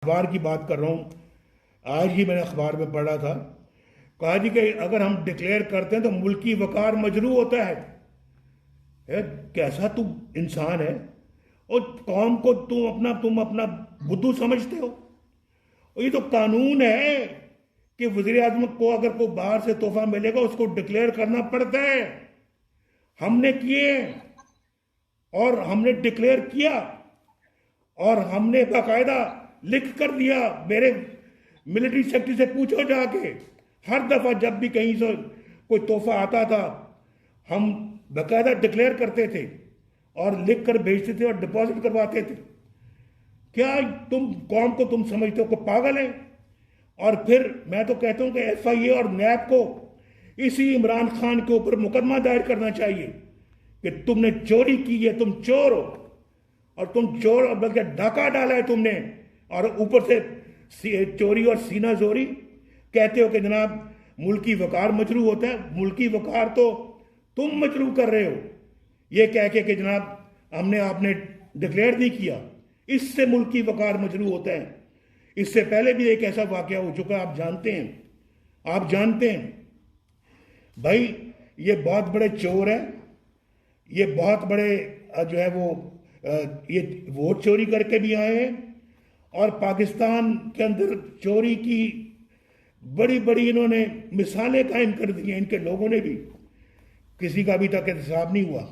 अखबार की बात कर रहा हूँ। आज ही मैंने अखबार में पढ़ा था, कहा जी कि अगर हम डिक्लेयर करते हैं तो मुल्की वकार मजरू होता है। कैसा तुम इंसान है, और कौम को तुम अपना बुद्धू समझते हो। और ये तो कानून है कि वजीर आजम को अगर कोई बाहर से तोहफा मिलेगा उसको डिक्लेयर करना पड़ता है। हमने किए और हमने डिक्लेयर किया, और हमने बाकायदा लिख कर दिया। मेरे मिलिट्री सेक्रेटरी से पूछो जाके, हर दफा जब भी कहीं से कोई तोहफा आता था हम बाकायदा डिक्लेयर करते थे और लिख कर भेजते थे और डिपॉजिट करवाते थे। क्या तुम कौम को तुम समझते हो को पागल है? और फिर मैं तो कहता हूं कि एफआईए और नैब को इसी इमरान खान के ऊपर मुकदमा दायर करना चाहिए कि तुमने चोरी की है, तुम चोर हो, और तुम चोर और बल्कि डाका डाला है तुमने, और ऊपर से चोरी और सीना जोरी कहते हो कि जनाब मुल्की वकार मजरू होता है। मुल्की वकार तो तुम मजरू कर रहे हो ये कह के कि जनाब आपने डिक्लेयर नहीं किया, इससे मुल्की वकार मजरू होता है। इससे पहले भी एक ऐसा वाकया हो चुका, आप जानते हैं भाई, ये बहुत बड़े चोर हैं, ये बहुत बड़े जो है वो ये वोट चोरी करके भी आए हैं, और पाकिस्तान के अंदर चोरी की बड़ी बड़ी इन्होंने मिसालें कायम कर दी हैं। इनके लोगों ने भी, किसी का अभी तक एहतसाब नहीं हुआ।